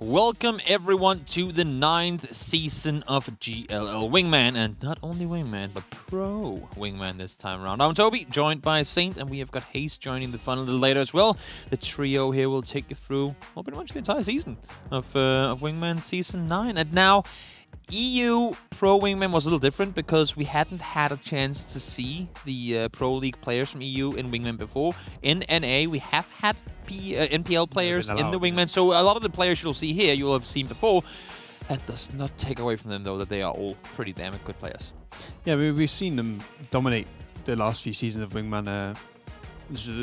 Welcome everyone to the 9th season of GLL Wingman, and not only Wingman, but Pro Wingman this time around. I'm Toby, joined by Saint, and we have got Haste joining the fun a little later as well. The trio here will take you through, well, pretty much the entire season of Wingman Season 9. And now, EU Pro Wingman was a little different because we hadn't had a chance to see the Pro League players from EU in Wingman before. In NA, we have had NPL players in the Wingman, so a lot of the players you'll see here, you'll have seen before. That does not take away from them, though, that they are all pretty damn good players. Yeah, we've seen them dominate the last few seasons of Wingman,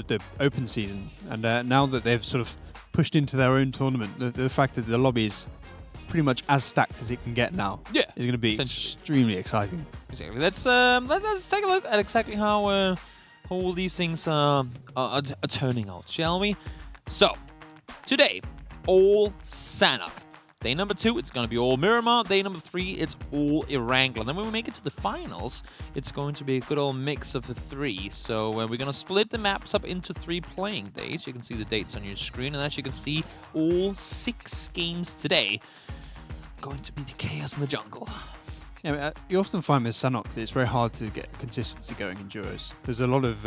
the open season, and now that they've sort of pushed into their own tournament, the fact that the lobby is pretty much as stacked as it can get now is going to be extremely exciting. Exactly. Let's take a look at exactly how all these things are turning out, shall we? So, today, all Sanok. Day number 2, it's going to be all Miramar. Day number 3, it's all Erangel. And then when we make it to the finals, it's going to be a good old mix of the 3. So we're going to split the maps up into 3 playing days. You can see the dates on your screen. And as you can see, all 6 games today going to be the chaos in the jungle. Yeah, you often find with Sanok that it's very hard to get consistency going in duos. There's a lot of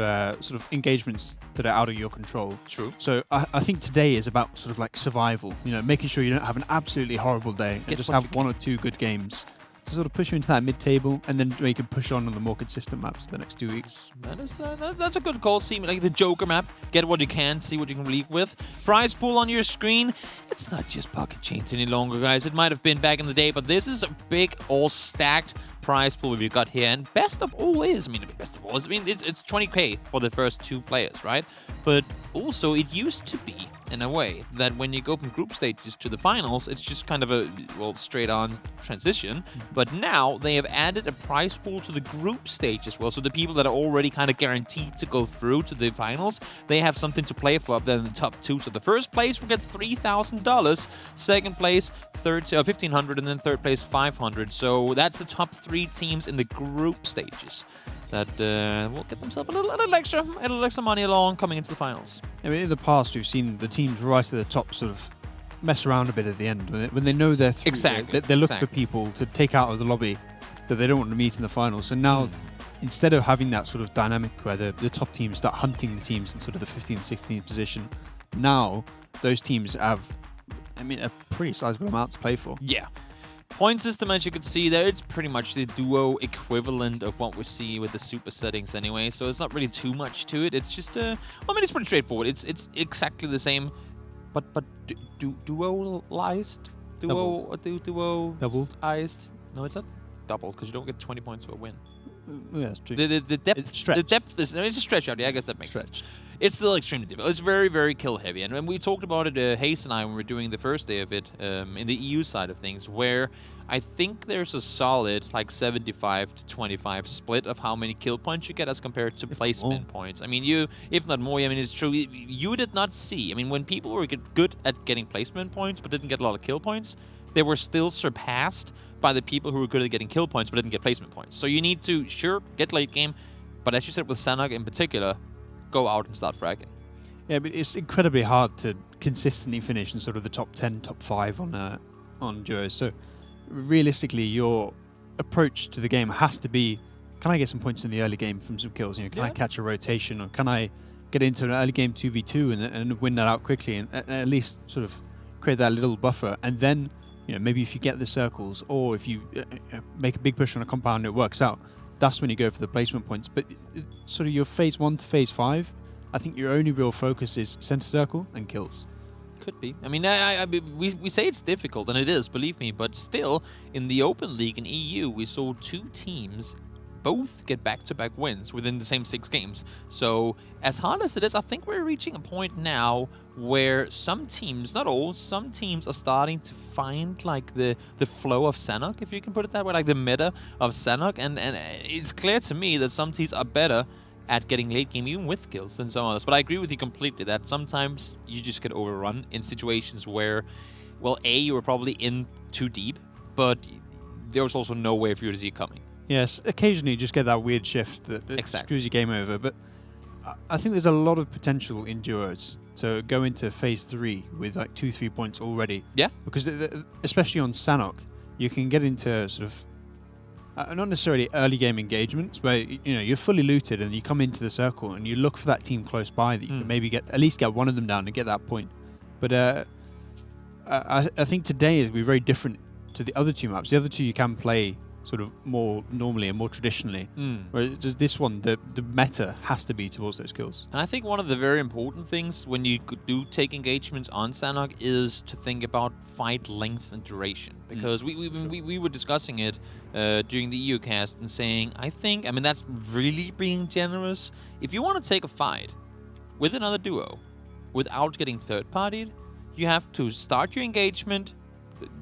sort of engagements that are out of your control. True. So I think today is about sort of like survival. You know, making sure you don't have an absolutely horrible day and just have 1 or 2 good games to sort of push you into that mid-table, and then you can push on the more consistent maps the next 2 weeks. That's a good call. See, like the Joker map, get what you can, see what you can leave with. Prize pool on your screen. It's not just pocket chains any longer, guys. It might have been back in the day, but this is a big, all-stacked prize pool we've got here. And best of all is, it's 20k for the first 2 players, right? But also, it used to be, in a way, that when you go from group stages to the finals, it's just kind of a, well, straight-on transition. But now, they have added a prize pool to the group stage as well. So the people that are already kind of guaranteed to go through to the finals, they have something to play for up there in the top 2. So the first place will get $3,000, second place $1,500, and then third place $500. So that's the top 3 teams in the group stages that will get themselves a little extra money along coming into the finals. I mean, in the past, we've seen the teams right at the top sort of mess around a bit at the end. When they know they're through, they look for people to take out of the lobby that they don't want to meet in the finals. So now, instead of having that sort of dynamic where the top teams start hunting the teams in sort of the 15th, 16th position, now those teams have, a pretty sizable amount to play for. Yeah. Point system, as you can see there, it's pretty much the duo equivalent of what we see with the super settings anyway, so it's not really too much to it. It's just, it's pretty straightforward. It's exactly the same, but dualized? Dualized? No, it's not double, because you don't get 20 points for a win. Yeah, that's true. The depth is, it's a stretch out. Yeah, I guess that makes sense. It's still extremely difficult. It's very, very kill heavy. And when we talked about it, Hayes and I, when we were doing the first day of it, in the EU side of things, where I think there's a solid, like 75 to 25 split of how many kill points you get as compared to placement points. If not more, it's true. You did not see. When people were good at getting placement points but didn't get a lot of kill points, they were still surpassed by the people who were good at getting kill points but didn't get placement points. So you need to, get late game, but as you said with Sanok in particular, go out and start fragging. Yeah, but it's incredibly hard to consistently finish in sort of the top 10, top 5 on duos. So realistically, your approach to the game has to be, can I get some points in the early game from some kills? Can I catch a rotation, or can I get into an early game 2v2 and win that out quickly and at least sort of create that little buffer? And then, maybe if you get the circles, or if you make a big push on a compound and it works out, that's when you go for the placement points. But sort of your phase 1 to phase 5, I think your only real focus is center circle and kills. Could be. We say it's difficult, and it is, believe me, but still, in the Open League in EU, we saw 2 teams both get back-to-back wins within the same 6 games. So, as hard as it is, I think we're reaching a point now where some teams, not all, some teams are starting to find like the flow of Sanok, if you can put it that way, like the meta of Sanok, and it's clear to me that some teams are better at getting late game even with kills than some others. But I agree with you completely that sometimes you just get overrun in situations where, well, you were probably in too deep, but there was also no way for you to see it coming. Yes, occasionally you just get that weird shift that screws your game over, but I think there's a lot of potential in duos to go into phase 3 with like 2-3 points already. Yeah. Because especially on Sanhok, you can get into sort of not necessarily early game engagements, but you're fully looted and you come into the circle and you look for that team close by that you can maybe at least get one of them down and get that point. But I think today will be very different to the other two maps. The other two you can play sort of more normally and more traditionally. Whereas just this one, the meta has to be towards those kills. And I think one of the very important things when you do take engagements on Sanhok is to think about fight length and duration. Because we were discussing it during the EU cast and saying, I mean, that's really being generous. If you want to take a fight with another duo without getting third-partied, you have to start your engagement,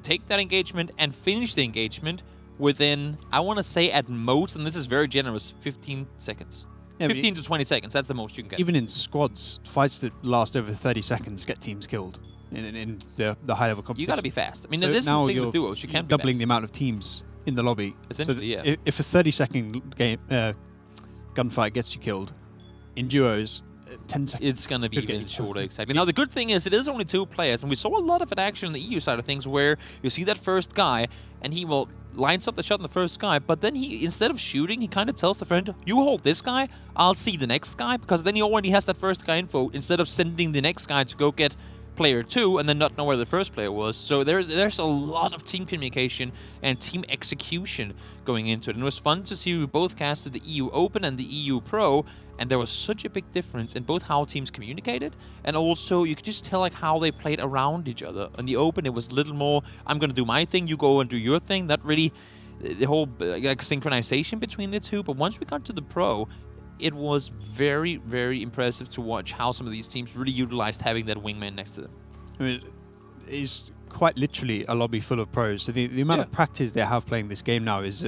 take that engagement, and finish the engagement within, I want to say at most, and this is very generous, 15 seconds. Yeah, 15 to 20 seconds, that's the most you can get. Even in squads, fights that last over 30 seconds get teams killed in the high-level competition. You got to be fast. I mean, so this is the thing with duos, you can't be doubling fast. the amount of teams in the lobby. Essentially, so yeah. If a 30-second game gunfight gets you killed, in duos, 10 seconds. It's going to be even shorter, exactly. Now, the good thing is it is only 2 players, and we saw a lot of it actually on the EU side of things where you see that first guy, and he will lines up the shot on the first guy, but then he, instead of shooting, he kind of tells the friend, you hold this guy, I'll see the next guy, because then he already has that first guy info, instead of sending the next guy to go get player 2 and then not know where the first player was. So there's a lot of team communication and team execution going into it. And it was fun to see we both casted the EU Open and the EU Pro, and there was such a big difference in both how teams communicated, and also you could just tell like how they played around each other. In the Open, it was a little more, I'm going to do my thing, you go and do your thing. Not really the whole like synchronization between the two. But once we got to the Pro, it was very, very impressive to watch how some of these teams really utilized having that wingman next to them. I mean, it's quite literally a lobby full of pros. So the amount of practice they have playing this game now is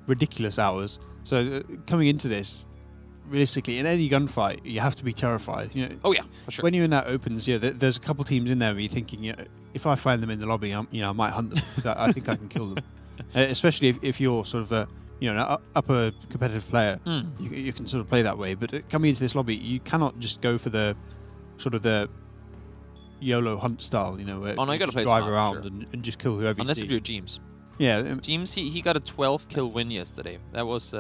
ridiculous hours. So coming into this, realistically, in any gunfight, you have to be terrified. Oh yeah, for sure. When you're in that opens, there's a couple teams in there where you're thinking, if I find them in the lobby, I might hunt them. I think I can kill them. Especially if you're sort of a an upper competitive player, you can sort of play that way. But coming into this lobby, you cannot just go for the sort of the YOLO hunt style. Where you got to play drive smart, around sure. and just kill whoever Unless you see. if you're James. Yeah, James, he got a 12 kill win yesterday. That was.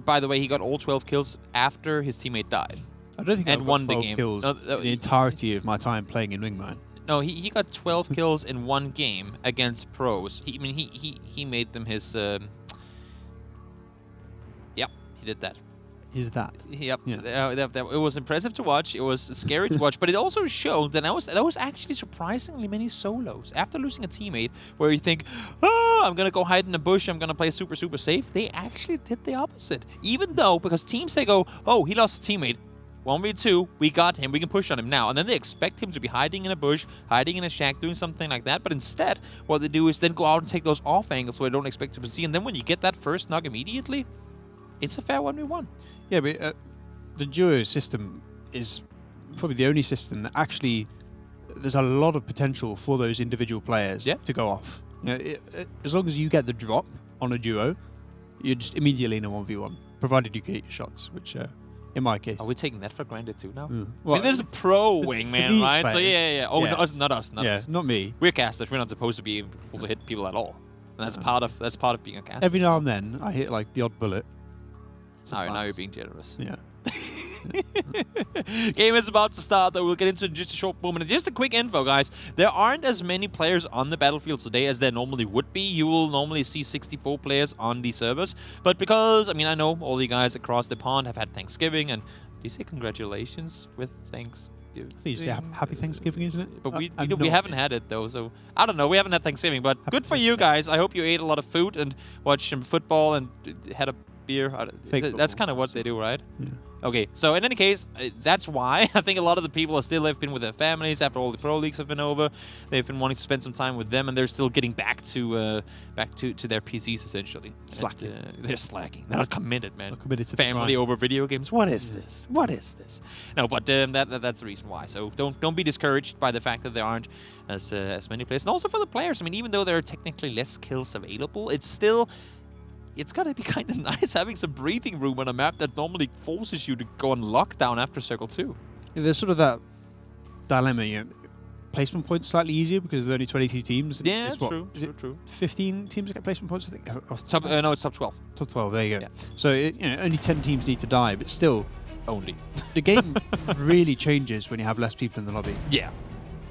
By the way, he got all 12 kills after his teammate died. I don't think and I've won got 12 the game. kills the entirety of my time playing in Wingman. No, he got 12 kills in one game against pros. He made them his. Yep, he did that. Is that? Yep. Yeah. It was impressive to watch. It was scary to watch, but it also showed that there was actually surprisingly many solos. After losing a teammate, where you think, oh, I'm gonna go hide in a bush, I'm gonna play super safe. They actually did the opposite. Even though, because teams they go, oh, he lost a teammate. 1v2, we got him, we can push on him now. And then they expect him to be hiding in a bush, hiding in a shack, doing something like that. But instead, what they do is then go out and take those off angles where they don't expect to see. And then when you get that first knock immediately, it's a fair 1v1. Yeah, but the duo system is probably the only system that actually there's a lot of potential for those individual players to go off. As long as you get the drop on a duo, you're just immediately in a 1v1, provided you can hit your shots, which in my case. Are we taking that for granted too now? Well, I mean, this is a pro wingman, right? Players, so yeah. Oh, yeah. Not us. Not me. We're casters. We're not supposed to be able to hit people at all, and that's part of being a caster. Every now and then, I hit like the odd bullet. Alright, now you're being generous. Yeah. Game is about to start, though. We'll get into it in just a short moment. And just a quick info, guys. There aren't as many players on the battlefield today as there normally would be. You will normally see 64 players on the servers. But because, I mean, I know all you guys across the pond have had Thanksgiving, and do you say congratulations with Thanksgiving? I think you say Happy Thanksgiving, isn't it? But we haven't had it, though, so I don't know. We haven't had Thanksgiving, but good for you guys. I hope you ate a lot of food and watched some football and had a beer. That's kind of what they do, right? Yeah. Okay, so in any case, that's why I think a lot of the people have been with their families after all the pro leagues have been over. They've been wanting to spend some time with them, and they're still getting back to their PCs essentially. Slacking. They're slacking. They're not committed, man. Not committed to family over video games. What is this? What is this? No, but that's the reason why. So don't be discouraged by the fact that there aren't as many players, and also for the players. I mean, even though there are technically less kills available, it's still it's gonna be kind of nice having some breathing room on a map that normally forces you to go on lockdown after Circle 2. Yeah, there's sort of that dilemma, you know, placement points slightly easier because there's only 22 teams. Yeah, it's true. 15 teams that get placement points, I think? No, it's top 12. Top 12, there you go. Yeah. So, only 10 teams need to die, but still, Only. the game really changes when you have less people in the lobby. Yeah.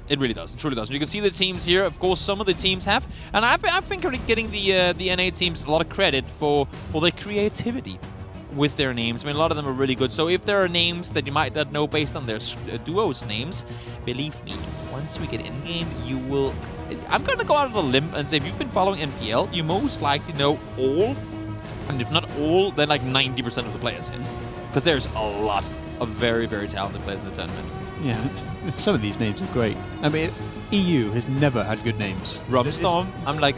It really does. It truly does. And you can see the teams here. Of course, some of the teams have. And I've been getting the NA teams a lot of credit for their creativity with their names. I mean, a lot of them are really good. So if there are names that you might not know based on their duos' names, believe me, once we get in-game, you will... I'm going to go out on a limb and say if you've been following NPL, you most likely know all, and if not all, then like 90% of the players in. Because there's a lot of very, very talented players in the tournament. Yeah, some of these names are great. I mean, EU has never had good names. Rumstorm, I'm like,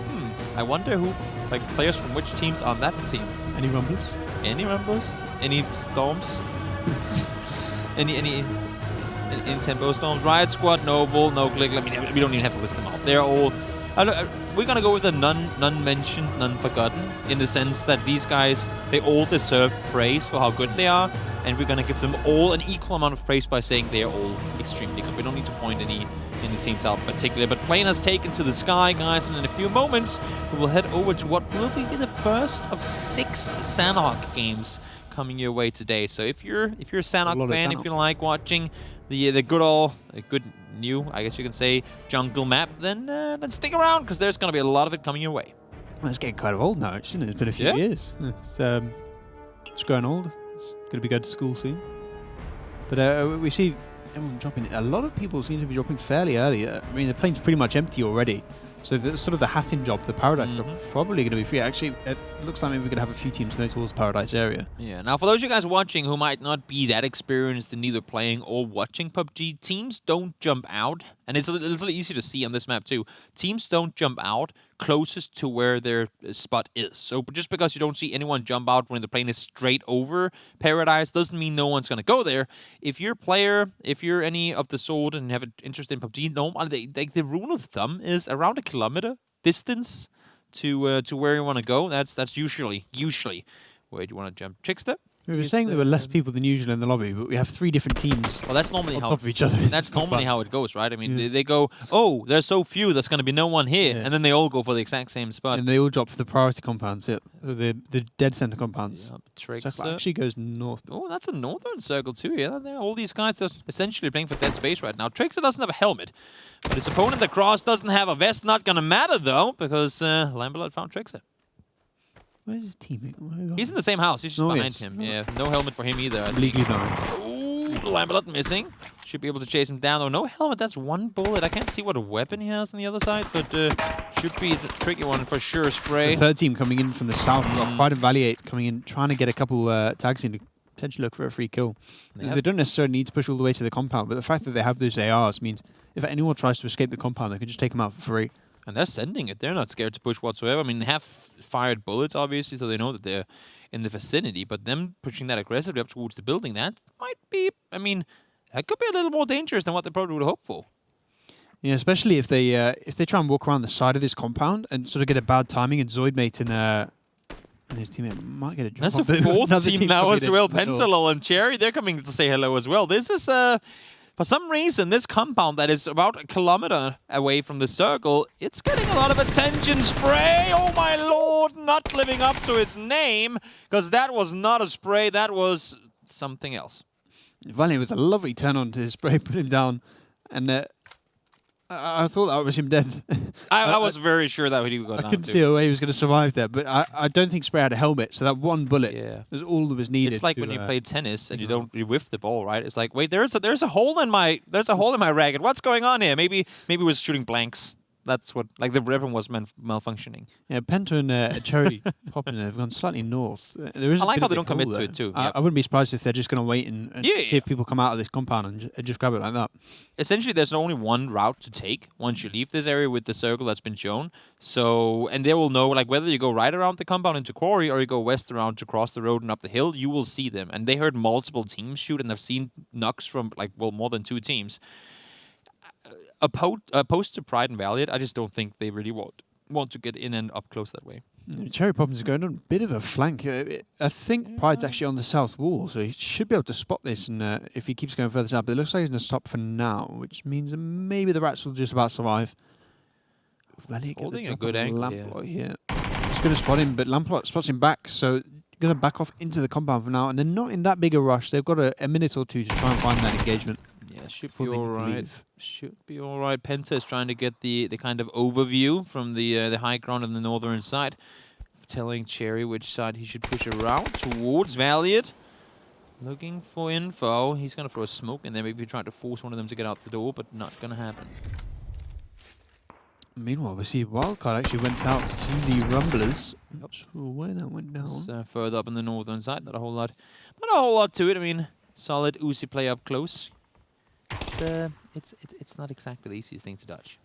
I wonder who, like, players from which teams on that team. Any Rumblers? Any Rumblers? Any Storms? any Tempo Storms? Riot Squad, Noble, No Click. I mean, we don't even have to list them out. They're all... we're gonna go with a none mentioned, none forgotten, in the sense that these guys, they all deserve praise for how good they are, and we're gonna give them all an equal amount of praise by saying they are all extremely good. We don't need to point any teams out in particular, but plane has taken to the sky, guys, and in a few moments we will head over to what will be the first of 6 Sanhok games coming your way today. So if you're a Sanhok fan, if you like watching the good new, I guess you can say, jungle map, then stick around, because there's going to be a lot of it coming your way. Well, it's getting kind of old now, actually. It's been a few years. It's growing old. It's going to be going to school soon. But we see everyone dropping. A lot of people seem to be dropping fairly early. I mean, the plane's pretty much empty already. So the sort of the Hattin job, the Paradise job, probably going to be free. Actually, it looks like maybe we're going to have a few teams go towards the Paradise area. Yeah. Now, for those of you guys watching who might not be that experienced in either playing or watching PUBG, teams don't jump out. And it's a little easy to see on this map, too. Teams don't jump out closest to where their spot is. So just because you don't see anyone jump out when the plane is straight over Paradise doesn't mean no one's going to go there. If you're a player, if you're any of the sort and have an interest in PUBG, the rule of thumb is around a kilometer distance to where you want to go. That's usually where you want to jump. Trickster? We were saying there were less people than usual in the lobby, but we have 3 different teams. Well, that's normally on top of each other. That's normally how it goes, right? I mean, they go, oh, there's so few, there's going to be no one here, and then they all go for the exact same spot. And they all drop for the priority compounds, the dead center compounds. So that actually goes north. Oh, that's a northern circle too. Yeah, all these guys are essentially playing for dead space right now. Trickster doesn't have a helmet, but his opponent across doesn't have a vest. Not going to matter though, because Lamberlot found Trickster. Where's his teammate? He's in the same house. He's just behind him. Yeah, no helmet for him either. Legally no. Ooh, Lamberlot missing. Should be able to chase him down, though. No helmet, that's 1 bullet. I can't see what a weapon he has on the other side, but should be the tricky one for sure. Spray. The third team coming in from the south. We've got Pride and Valiate coming in, trying to get a couple tags in to potentially look for a free kill. They don't necessarily need to push all the way to the compound, but the fact that they have those ARs means if anyone tries to escape the compound, they can just take them out for free. And they're sending it. They're not scared to push whatsoever. I mean, they have fired bullets, obviously, so they know that they're in the vicinity. But them pushing that aggressively up towards the building, that might be... I mean, that could be a little more dangerous than what they probably would hope for. Yeah, especially if they try and walk around the side of this compound and sort of get a bad timing, and Zoidmate and his teammate might get a drop. That's a fourth team now as well. Pentalol and Cherry, they're coming to say hello as well. This is... For some reason, this compound that is about a kilometer away from the circle, it's getting a lot of attention. Spray! Oh my lord, not living up to its name, because that was not a spray, that was something else. Valiant with a lovely turn on to his spray, put him down, and I thought that was him dead. I was very sure that he would go down. I couldn't see a way he was going to survive there, but I don't think Spray had a helmet, so that 1 bullet was all that was needed. It's like when you play tennis and you whiff the ball, right? It's like, wait, there's a hole in my racket. What's going on here? Maybe it was shooting blanks. That's what, like, the ribbon was malfunctioning. Yeah, Penta and Cherry popping have gone slightly north. There is I like how they don't commit to it too. I wouldn't be surprised if they're just going to wait and see if people come out of this compound and just grab it like that. Essentially, there's only one route to take once you leave this area with the circle that's been shown. So, and they will know, like, whether you go right around the compound into Quarry or you go west around to cross the road and up the hill, you will see them. And they heard multiple teams shoot, and they've seen knocks from, like, well, more than 2 teams. Opposed to Pride and Valiant, I just don't think they really want to get in and up close that way. Cherry Poppins going on a bit of a flank. I think Pride's actually on the south wall, so he should be able to spot this. And if he keeps going further south, but it looks like he's going to stop for now, which means that maybe the rats will just about survive. He's holding a good angle here. He's going to spot him, but Lamplot spots him back, so going to back off into the compound for now. And they're not in that big a rush. They've got a minute or two to try and find that engagement. Yeah, should be all right. Should be all right. Penta is trying to get the kind of overview from the high ground on the northern side, telling Cherry which side he should push around towards. Valiant looking for info. He's going to throw a smoke in there, maybe trying to force one of them to get out the door, but not going to happen. Meanwhile, we see Wildcard actually went out to the Rumblers. Not sure where that went down. It's, further up on the northern side. Not a whole lot to it. I mean, solid Uzi play up close. It's not exactly the easiest thing to dodge.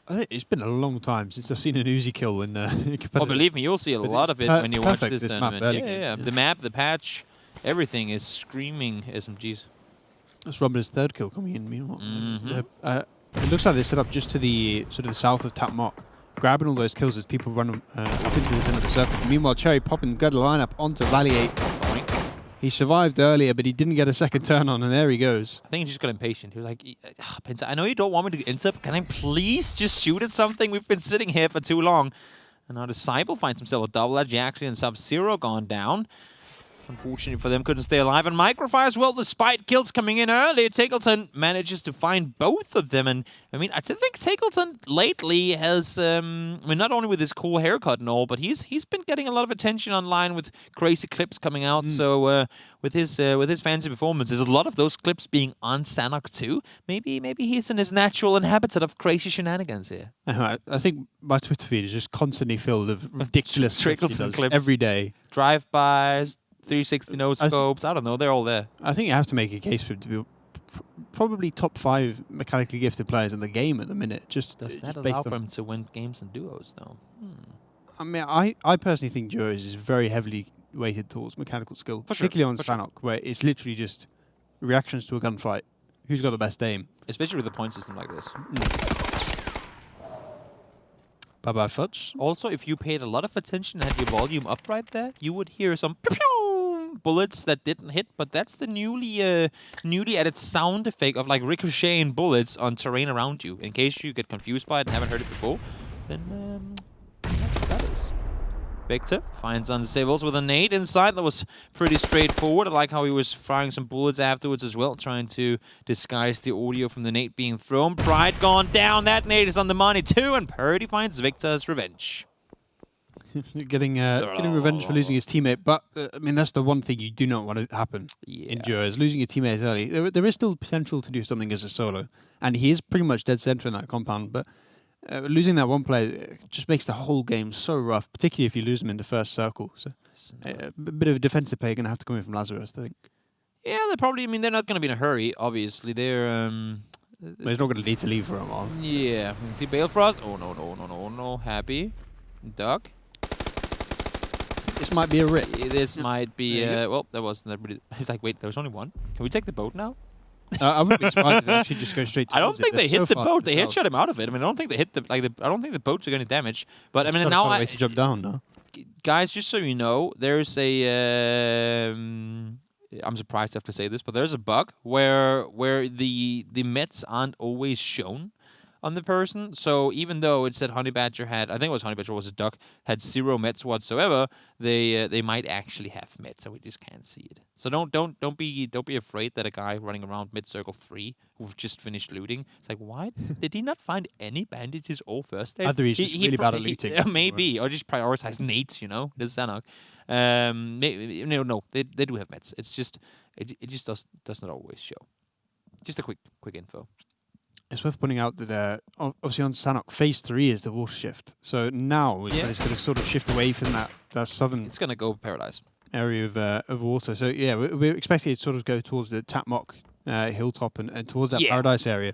I think it's been a long time since I've seen an Uzi kill in Oh, believe me, you'll see a lot of it when you watch this tournament. Yeah. The map, the patch, everything is screaming SMGs. That's Rumblers' third kill coming in. Meanwhile, it looks like they set up just to the sort of the south of Tap Mock, grabbing all those kills as people run up into the center of the circle. Meanwhile, Cherry Poppins got a lineup onto Valiate. He survived earlier, but he didn't get a second turn on, and there he goes. I think he just got impatient. He was like, Penta, I know you don't want me to enter, but can I please just shoot at something? We've been sitting here for too long. And now Disciple finds himself a double edge actually, and Sub-Zero gone down. Unfortunately for them, couldn't stay alive. And Microfire as well, despite kills coming in early. Tackleton manages to find both of them. And I mean, I think Tackleton lately has, I mean, not only with his cool haircut and all, but he's been getting a lot of attention online with crazy clips coming out. So with his fancy performances, a lot of those clips being on Sanok too. Maybe he's in his natural habitat of crazy shenanigans here. I think my Twitter feed is just constantly filled of ridiculous Tackleton clips every day. Drive-bys, 360 no scopes. I don't know. They're all there. I think you have to make a case for him to be probably top 5 mechanically gifted players in the game at the minute. Does that allow for him to win games and duos, though? I mean, I personally think duos is very heavily weighted towards mechanical skill, particularly on Sanok, where it's literally just reactions to a gunfight. Who's got the best aim? Especially with a point system like this. Bye-bye, Fudge. Also, if you paid a lot of attention and had your volume up right there, you would hear some bullets that didn't hit, but that's the newly added sound effect of like ricocheting bullets on terrain around you. In case you get confused by it and haven't heard it before, then that's what that is. Victor finds Uncivils with a nade inside. That was pretty straightforward. I like how he was firing some bullets afterwards as well, trying to disguise the audio from the nade being thrown. Pride gone down. That nade is on the money too, and Purdy finds Victor's revenge. getting revenge for losing his teammate, but I mean that's the one thing you do not want to happen in duos. Losing your teammates early. There is still potential to do something as a solo, and he is pretty much dead center in that compound. But losing that one player just makes the whole game so rough, particularly if you lose them in the first circle. So a bit of a defensive play going to have to come in from Lazarus, I think. Yeah, they're probably. I mean, they're not going to be in a hurry. Obviously, they're. But he's not going to need to leave for a while. Yeah, see Balefrost. Oh no! Happy, Duck. This might be a rip. This might be. Well, that wasn't that really. It's like, wait, there was only one. Can we take the boat now? I wouldn't be surprised if they actually just go straight to I don't think they hit the boat. They headshot him out of it. I mean, I don't think they hit the I don't think the boat took any damage. But I mean, now I to jump down now. Guys, just so you know, there's a. I'm surprised I have to say this, but there's a bug where the mets aren't always shown on the person. So even though it said Honey Badger had, I think it was Honey Badger, was a duck, had 0 mets whatsoever, they might actually have mets, and we just can't see it. So don't be afraid that a guy running around mid circle 3 who've just finished looting, it's like, why did he not find any bandages or first aid? Either he's just really bad at looting, maybe, or just prioritize nades, you know, this Sanok. No, they do have mets. It's just it just does not always show. Just a quick info. It's worth pointing out that obviously on Sanok, phase 3 is the water shift. So now it's going to sort of shift away from that southern. It's going to go Paradise area of water. So yeah, we're expecting it to sort of go towards the Tap Mock hilltop and towards that Paradise area,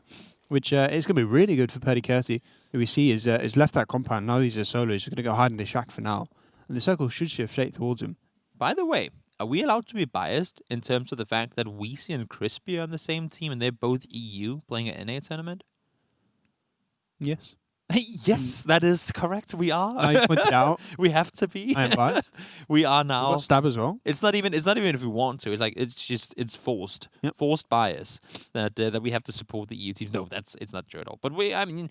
which is going to be really good for Purdy Curti, who we see is left that compound. Now he's a solo. He's going to go hide in the shack for now, and the circle should shift straight towards him. By the way, are we allowed to be biased in terms of the fact that Weezy and Crispy are on the same team and they're both EU playing an NA tournament? Yes. Yes, that is correct. We are. I pointed out. We have to be. I am biased. We are We've now. got Stab as well. It's not even if we want to. It's like it's forced. Yep. Forced bias that we have to support the EU team. No, it's not true at all. But I mean,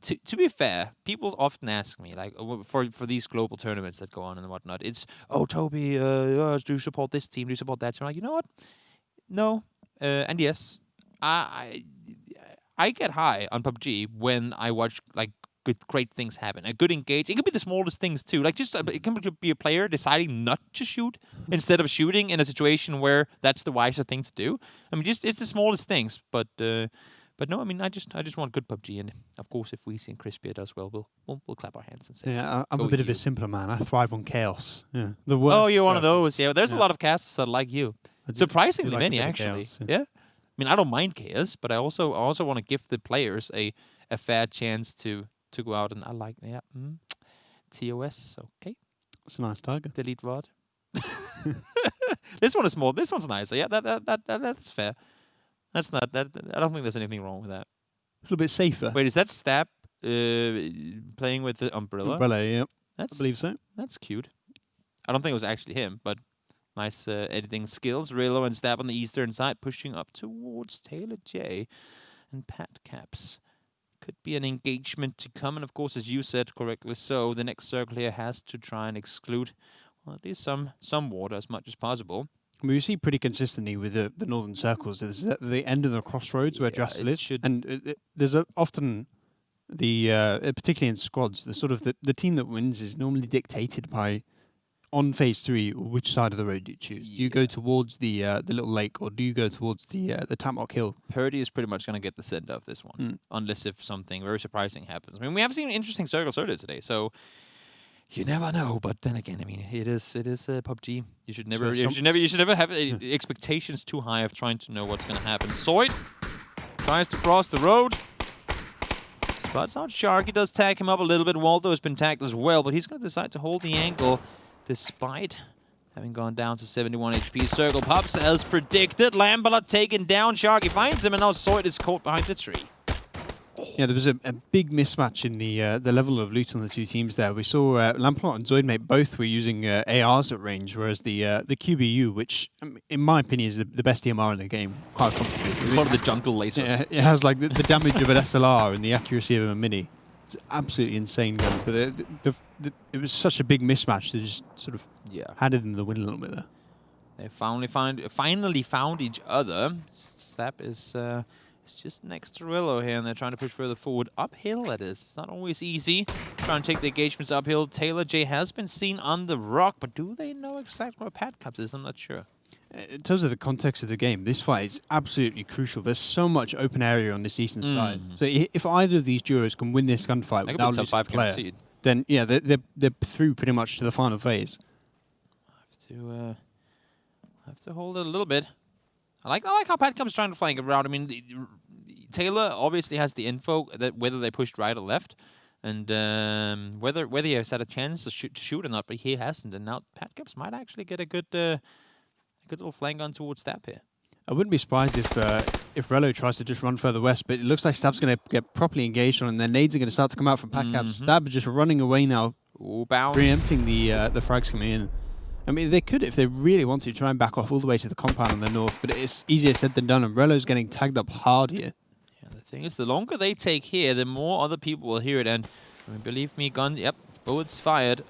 to be fair, people often ask me like for these global tournaments that go on and whatnot. It's Toby, do you support this team? Do you support that team? I'm like, you know what? No, and yes, I get high on PUBG when I watch like great things happen. A good engage. It could be the smallest things too. Like just it can be a player deciding not to shoot instead of shooting in a situation where that's the wiser thing to do. I mean, just it's the smallest things. But no, I mean, I just want good PUBG, and of course, if we see Crispy does well, we'll clap our hands and say, Yeah, I'm go a bit you. of a simpler man. I thrive on chaos. Yeah, the worst. Oh, you're one of those. Yeah, there's a lot of casters that like you. I do Surprisingly like a many, bit of actually. chaos, Yeah. I mean, I don't mind chaos, but I also want to give the players a fair chance to go out, and I like TOS. Okay, It's a nice target. delete VOD. This one is small. This one's nicer. Yeah, that's fair. That's not that. I don't think there's anything wrong with that. A little bit safer. Wait, is that Stab playing with the umbrella? Umbrella, yeah. That's, I believe so. That's cute. I don't think it was actually him, but nice editing skills. Rilo and Stab on the eastern side, pushing up towards Taylor J and Pat Caps. Could be an engagement to come, and of course, as you said correctly so, the next circle here has to try and exclude, well, at least some water as much as possible. We see pretty consistently with the northern circles. There's at the end of the crossroads where Drastil is, and there's often particularly in squads, the sort of the team that wins is normally dictated by on phase 3 which side of the road do you choose. Do you go towards the little lake, or do you go towards the Tamrock Hill? Purdy is pretty much going to get the send of this one, unless if something very surprising happens. I mean, we have seen interesting circles earlier today, so. You never know, but then again, I mean, it is PUBG. You should never have expectations too high of trying to know what's going to happen. Zoid tries to cross the road. Spots out Sharky, does tag him up a little bit. Waldo has been tagged as well, but he's going to decide to hold the angle despite having gone down to 71 HP. Circle pops as predicted. Lambala taken down. Sharky finds him, and now Zoid is caught behind the tree. Yeah, there was a big mismatch in the level of loot on the two teams there. We saw Lamplot and Zoidmate both were using ARs at range, whereas the QBU, which in my opinion is the best DMR in the game, quite comfortably. Part of the jungle laser. Yeah, it has like the damage of an SLR and the accuracy of a Mini. It's absolutely insane gun, but it was such a big mismatch that just sort of handed them the win a little bit there. They finally found each other. Slap is just next to Rillo here, and they're trying to push further forward. Uphill, that is. It's not always easy. Trying to take the engagements uphill. Taylor J has been seen on the rock, but do they know exactly where Pat Caps is? I'm not sure. In terms of the context of the game, this fight is absolutely crucial. There's so much open area on this eastern side. So if either of these duos can win this gunfight without losing a player, then yeah, they're through pretty much to the final phase. Have to hold it a little bit. I like how Pat Caps is trying to flank around. I mean, Taylor obviously has the info that whether they pushed right or left, and whether he has had a chance to shoot or not, but he hasn't. And now Pat Caps might actually get a good little flank on towards Stab here. I wouldn't be surprised if Rello tries to just run further west, but it looks like Stab's going to get properly engaged on, and then nades are going to start to come out from Pat Caps. Stab is just running away now, preempting the frags coming in. I mean, they could, if they really want to, try and back off all the way to the compound on the north, but it's easier said than done, and Rello's getting tagged up hard here. Yeah, the thing is, the longer they take here, the more other people will hear it, and I mean, believe me, bullets fired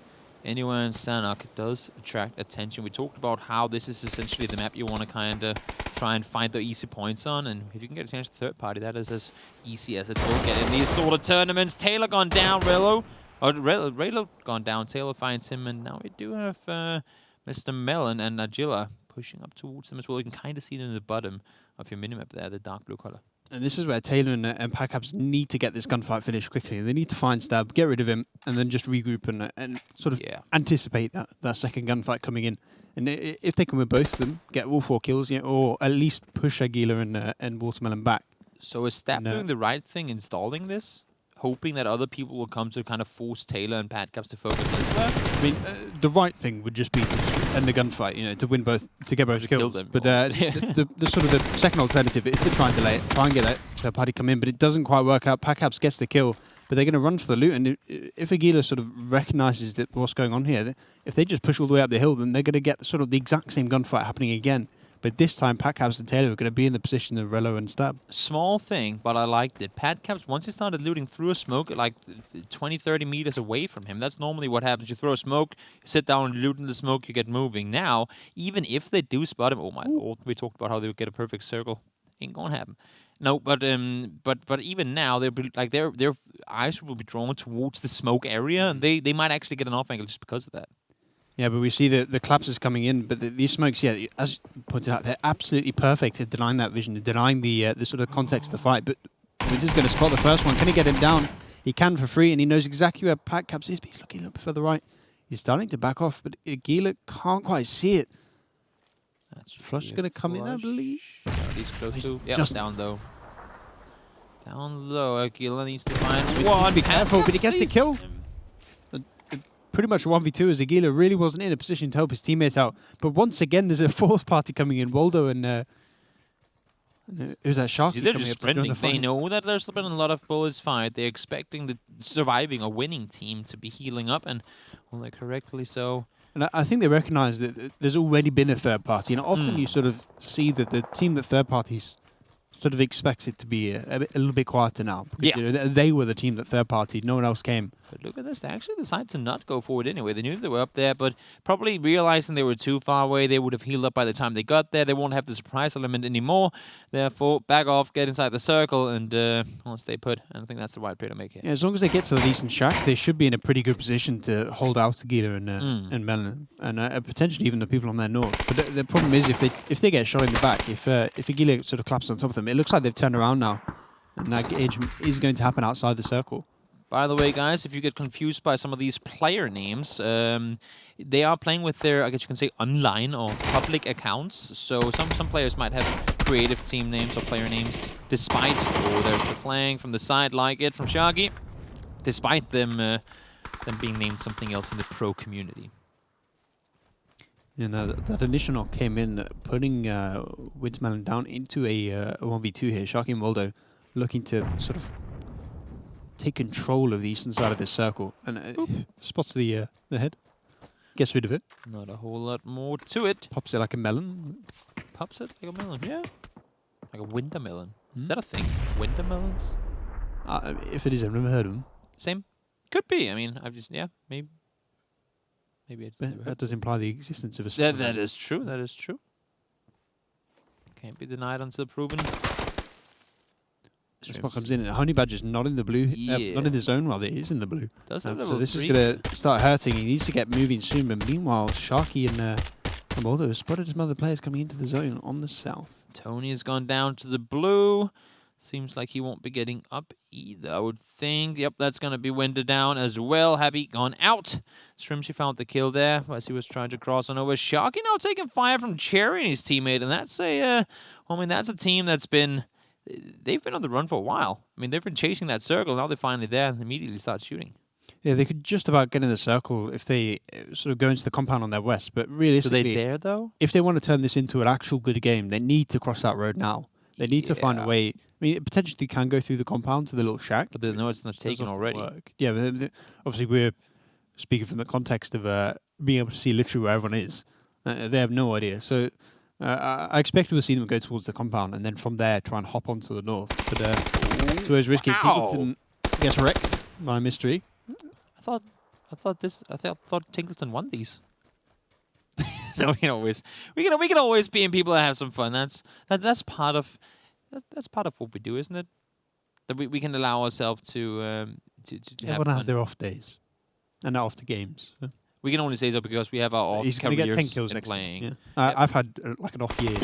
anywhere in Sanok does attract attention. We talked about how this is essentially the map you want to kind of try and find the easy points on, and if you can get a chance to third party, that is as easy as it will get in these sort of tournaments. Taylor gone down, Raylo gone down, Taylor finds him, and now we do have Mr. Mellon and Najila pushing up towards them as well. You can kind of see them in the bottom of your minimap there, the dark blue color. And this is where Taylor and Pat Caps need to get this gunfight finished quickly. They need to find Stab, get rid of him, and then just regroup and sort of anticipate that second gunfight coming in. And if they can win both of them, get all 4 kills, or at least push Aguila and Watermelon back. So is Stab doing the right thing installing this? Hoping that other people will come to kind of force Taylor and Pat Caps to focus elsewhere? I mean, the right thing would just be to end the gunfight, to win both, to get both kills. Kill them. But the sort of the second alternative is to try and delay it, try and get that third party come in, but it doesn't quite work out. PACABS gets the kill, but they're going to run for the loot. And if Aguila sort of recognizes that what's going on here, if they just push all the way up the hill, then they're going to get sort of the exact same gunfight happening again. But this time, PACABS and Taylor are going to be in the position of Relo and Stab. Small thing, but I liked it. PACABS, once he started looting through a smoke, like 20, 30 meters away from him, that's normally what happens. You throw a smoke, you sit down and loot in the smoke, you get moving. Now, even if they do spot him, oh my lord, we talked about how they would get a perfect circle. Ain't gonna happen. No, but even now, they'll be, like their eyes will be drawn towards the smoke area, and they might actually get an off angle just because of that. Yeah, but we see the collapses coming in, but these smokes, yeah, as pointed out, they're absolutely perfect at denying that vision, denying the sort of context of the fight. But we're just going to spot the first one. Can he get him down? He can for free, and he knows exactly where PACABS is, but he's looking a little bit further right. He's starting to back off, but Aguila can't quite see it. That's Flush is going to come in, I believe. He's close to. Yeah, just down low. Down low. Aguila needs to find one. Be careful, but he gets the kill. Pretty much 1v2 as Aguila really wasn't in a position to help his teammates out. But once again, there's a fourth party coming in. Waldo and who's that? Sharky. They're just sprinting. They know that there's been a lot of bullets fired. They're expecting the surviving or winning team to be healing up, and well, they're correctly so. And I think they recognize that there's already been a third party, and often you sort of see that the team that third parties sort of expects it to be a little bit quieter now. Because, you know, they were the team that third party, no one else came. But look at this, they actually decided to not go forward anyway. They knew they were up there, but probably realizing they were too far away, they would have healed up by the time they got there. They won't have the surprise element anymore. Therefore, back off, get inside the circle, and stay put. And I think that's the right play to make here. Yeah, as long as they get to the decent shack, they should be in a pretty good position to hold out Aguila and Melon, and potentially even the people on their north. But the problem is if they get shot in the back, if Aguila sort of collapses on top of them, it looks like they've turned around now, and that engagement is going to happen outside the circle. By the way, guys, if you get confused by some of these player names, they are playing with their, I guess you can say, online or public accounts. So some players might have creative team names or player names, despite, oh, there's the flank from the side, like it from Shaggy, despite them being named something else in the pro community. You know, that initial knock came in, putting Winsmelon down into a 1v2 here. Sharky and Waldo looking to sort of take control of the eastern side of this circle, and spots the head, gets rid of it. Not a whole lot more to it. Pops it like a melon. Pops it like a melon, yeah. Like a winter melon. Is that a thing? Winter melons? If it is, I've never heard of them. Same. Could be. I mean, I've just, yeah, maybe. Maybe it's that does imply the existence of a circle. That is true. That is true. Can't be denied until proven. Spot comes in, and Honey Badger's not in the blue, not in the zone, rather, it is in the blue. So this is going to start hurting. He needs to get moving soon, but meanwhile, Sharky and Waldo have spotted some other players coming into the zone on the south. Tony has gone down to the blue. Seems like he won't be getting up either, I would think. Yep, that's going to be winded down as well. Happy gone out. Shrimsy found the kill there as he was trying to cross on over. Sharky now taking fire from Cherry and his teammate, and that's that's a team that's been... They've been on the run for a while. I mean, they've been chasing that circle. Now they're finally there and immediately start shooting. Yeah, they could just about get in the circle if they sort of go into the compound on their west. But realistically, are they there though? If they want to turn this into an actual good game, they need to cross that road now. They need to find a way. I mean, it potentially can go through the compound to the little shack. But they know it's not taken already. Yeah, but obviously we're speaking from the context of being able to see literally where everyone is. They have no idea. So I expect we'll see them go towards the compound and then from there try and hop onto the north. But it's always risky. Tinkleton gets wrecked by Mystery. I thought Tinkleton won these. No, we can always be in people that have some fun. That's part of what we do, isn't it? That we can allow ourselves to have everyone fun. Has their off days and off the games. So. We can only say so because we have our off. He's going to get 10 kills next playing. Yeah. I've had like an off year.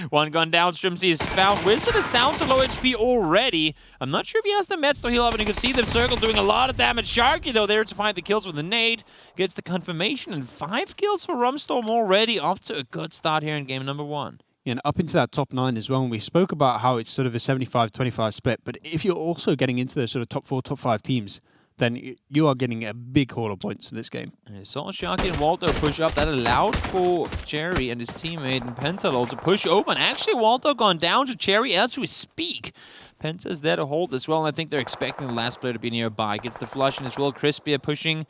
One gun down. Strimsy is found. Winston is down to low HP already. I'm not sure if he has the meds to heal up, and you can see the circle doing a lot of damage. Sharky, though, there to find the kills with the nade. Gets the confirmation, and 5 kills for Rumstorm already. Off to a good start here in game number 1. And up into that top 9 as well. And we spoke about how it's sort of a 75-25 split. But if you're also getting into those sort of top 4, top 5 teams, then you are getting a big haul of points in this game. And saw Sharky and Waldo push up. That allowed for Cherry and his teammate and Penta also push over. And actually, Waldo gone down to Cherry as we speak. Penta's there to hold as well, and I think they're expecting the last player to be nearby. Gets the flush in as well. Crispy pushing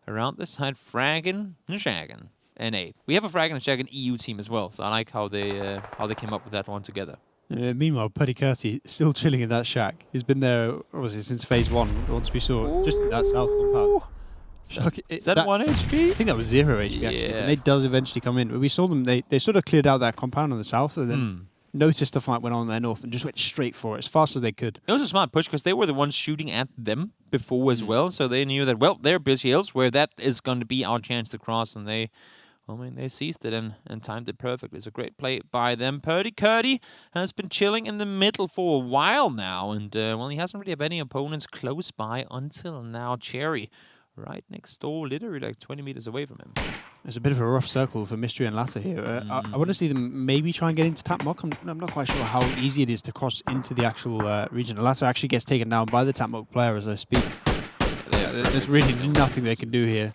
around this side, fragging and shagging. NA. We have a frag and a shagging EU team as well, so I like how they came up with that one together. Meanwhile, Puddy Curty still chilling in that shack. He's been there, what was it, since phase 1, once we saw just in that south part. Is that 1 HP? I think that was 0 HP, actually. And it does eventually come in. We saw them, they sort of cleared out that compound on the south, and then noticed the fight went on there north, and just went straight for it as fast as they could. It was a smart push, because they were the ones shooting at them before as well, so they knew that, well, they're busy elsewhere. That is going to be our chance to cross, and they seized it and timed it perfectly. It's a great play by them. Purdy Curdy has been chilling in the middle for a while now, and, well, he hasn't really have any opponents close by until now. Cherry right next door, literally like 20 meters away from him. There's a bit of a rough circle for Mystery and Latter here. I want to see them maybe try and get into Tap Mock. I'm not quite sure how easy it is to cross into the actual region. Latter actually gets taken down by the Tap Mock player as I speak. There's really nothing they can do here.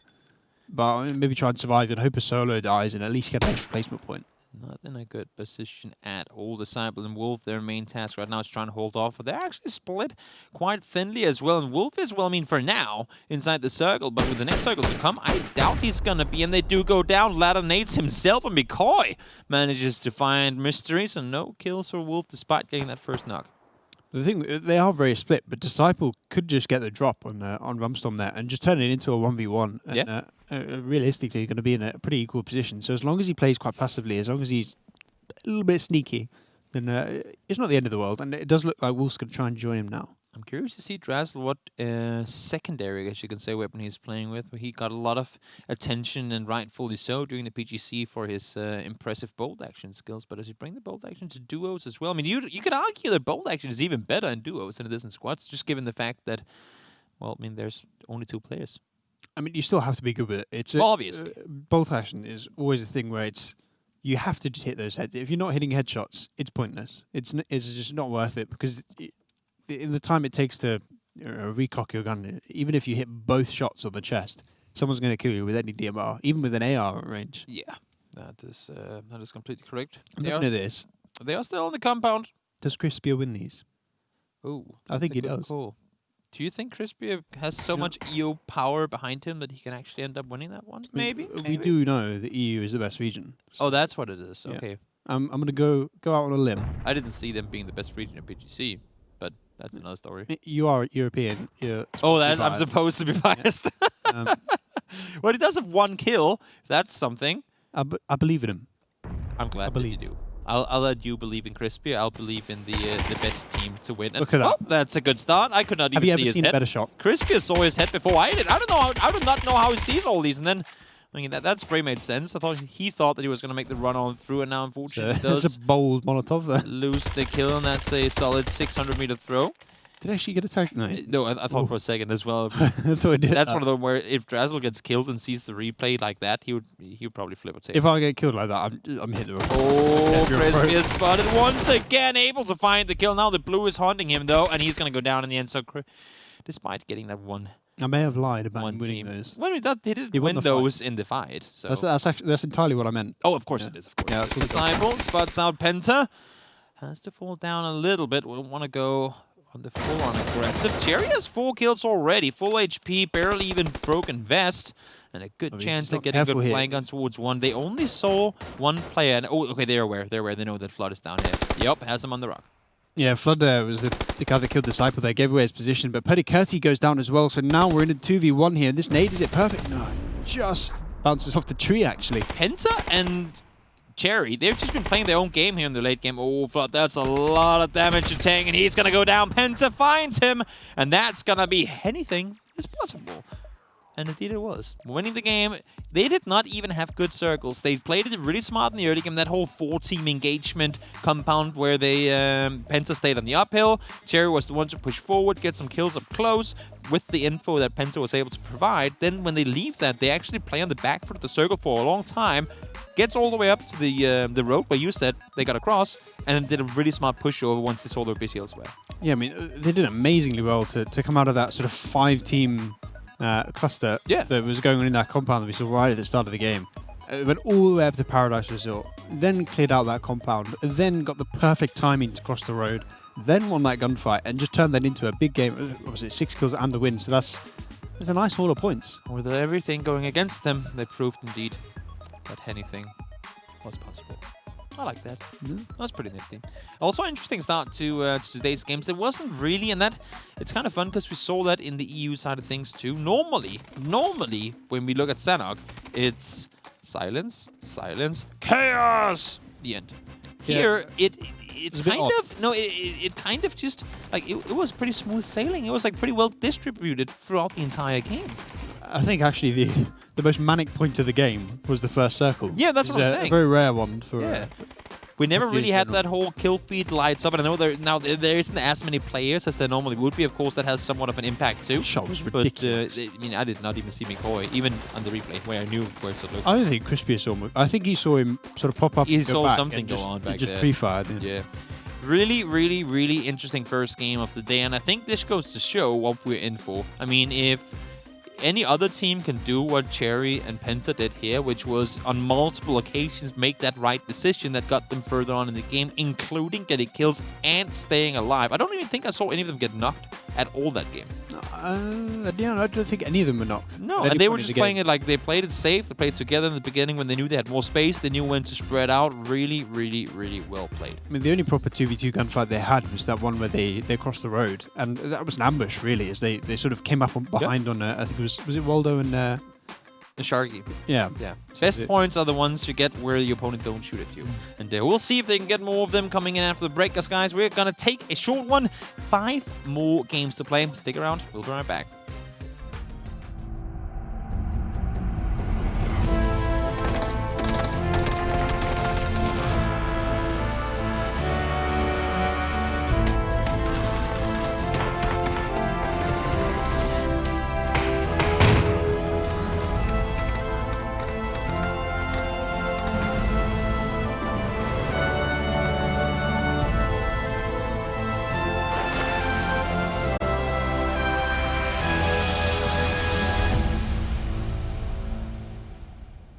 But maybe try and survive and hope a solo dies and at least get an extra placement point. Not in a good position at all. Disciple and Wolf, their main task right now is trying to hold off. But they're actually split quite thinly as well. And Wolf is, well, I mean, for now, inside the circle. But with the next circle to come, I doubt he's going to be. And they do go down. Ladder nades himself, and McCoy manages to find Mystery. So no kills for Wolf despite getting that first knock. The thing, they are very split, but Disciple could just get the drop on Rumstorm there and just turn it into a 1v1. And, realistically, going to be in a pretty equal position. So as long as he plays quite passively, as long as he's a little bit sneaky, then it's not the end of the world. And it does look like Wolf's going to try and join him now. I'm curious to see Drazzle what secondary, I guess you can say, weapon he's playing with. He got a lot of attention, and rightfully so, during the PGC for his impressive bolt action skills. But as you bring the bolt action to duos as well, I mean, you could argue that bolt action is even better in duos than it is in squads, just given the fact that, well, I mean, there's only 2 players. I mean, you still have to be good with it. It's obviously. Bolt action is always a thing where you have to just hit those heads. If you're not hitting headshots, it's pointless. It's just not worth it, because in the time it takes to recock your gun, even if you hit both shots on the chest, someone's going to kill you with any DMR, even with an AR at range. Yeah, that is completely correct. Looking at this, they are still on the compound. Does Crispia win these? Oh, I think he does. Call. Do you think Crispia has so much EO power behind him that he can actually end up winning that one? Maybe. We do know that EU is the best region. So that's what it is. Okay. Yeah. I'm going to go out on a limb. I didn't see them being the best region in PGC, but that's another story. You are European. I'm supposed to be biased. Yeah. Well, he does have 1 kill. That's something. I believe in him. I'm glad that you do. I'll let you believe in Crispy. I'll believe in the best team to win. And, look at that. That's a good start. I could not even see his head. Have you ever seen a better shot? Crispy saw his head before I did. I do not know how he sees all these. And then, I mean, that spray made sense. I thought he thought that he was going to make the run on through, and now unfortunately there's a bold Molotov there. Lose the kill, and that's a solid 600-meter throw. Did I actually get attacked? No, I thought for a second as well. I thought I did. That's one of them where if Drazzle gets killed and sees the replay like that, he would probably flip a tape. If I get killed like that, I'm hit the road. Oh, Crispy is spotted once again, able to find the kill. Now the blue is haunting him though, and he's going to go down in the end. So despite getting that one, I may have lied about winning those. Well, he didn't win those in the fight. So that's entirely what I meant. Oh, of course it is. Of course. Yeah, Disciple spots out Penta. Has to fall down a little bit. We'll want to go on the full-on aggressive. Cherry has 4 kills already. Full HP, barely even broken vest. And a good chance at getting a good flank on towards 1. They only saw 1 player. And, oh, okay, they're aware. They know that Flood is down here. Yep, has him on the rock. Yeah, Flood was the guy that killed Disciple there. Gave away his position. But Purdy Curty goes down as well. So now we're in a 2v1 here. And this nade, is it perfect? No, just bounces off the tree, actually. Penta and Cherry, they've just been playing their own game here in the late game. Oh, Flood, that's a lot of damage to take, and he's going to go down. Penta finds him, and that's going to be anything is possible. And indeed it was. Winning the game, they did not even have good circles. They played it really smart in the early game, that whole 4-team engagement compound where they Penta stayed on the uphill. Cherry was the one to push forward, get some kills up close with the info that Penta was able to provide. Then when they leave that, they actually play on the back foot of the circle for a long time. gets all the way up to the road where you said they got across, and then did a really smart pushover once they saw their busy elsewhere. Yeah, I mean, they did amazingly well to come out of that sort of 5-team cluster that was going on in that compound that we saw right at the start of the game. It went all the way up to Paradise Resort, then cleared out that compound, then got the perfect timing to cross the road, then won that gunfight, and just turned that into a big game. What was it, 6 kills and a win? So that's a nice haul of points. With everything going against them, they proved indeed that anything was possible. I like that. That's pretty nifty. Also, interesting start to today's games. There wasn't really, and that it's kind of fun because we saw that in the EU side of things too. Normally, when we look at Sanhok, it's silence, silence, chaos. The end. Here, it kind of just like it was pretty smooth sailing. It was like pretty well distributed throughout the entire game. I think actually the most manic point of the game was the first circle. Yeah, that's what I'm saying. A very rare one for. We never really had that whole kill feed lights up, and I know there isn't as many players as there normally would be. Of course, that has somewhat of an impact too. Shot was ridiculous. But I mean, I did not even see McCoy, even on the replay, where I knew where it looked. I don't think Crispy saw him. I think he saw him sort of pop up. He and go saw back something and go on back he just there. pre-fired. Yeah. Really, really, really interesting first game of the day, and I think this goes to show what we're in for. I mean, if any other team can do what Cherry and Penta did here, which was on multiple occasions make that right decision that got them further on in the game, including getting kills and staying alive. I don't even think I saw any of them get knocked at all that game. Yeah, I don't think any of them were knocked. No, and they were just playing it like they played it safe. They played together in the beginning when they knew they had more space. They knew when to spread out. Really, really, really well played. I mean, the only proper 2v2 gunfight they had was that one where they crossed the road, and that was an ambush, really, as they sort of came up behind on, I think was it Waldo and... Sharky. Yeah. Best points are the ones you get where the opponent don't shoot at you. And we'll see if they can get more of them coming in after the break. Guys, we're going to take a short one. 5 more games to play. Stick around. We'll be right back.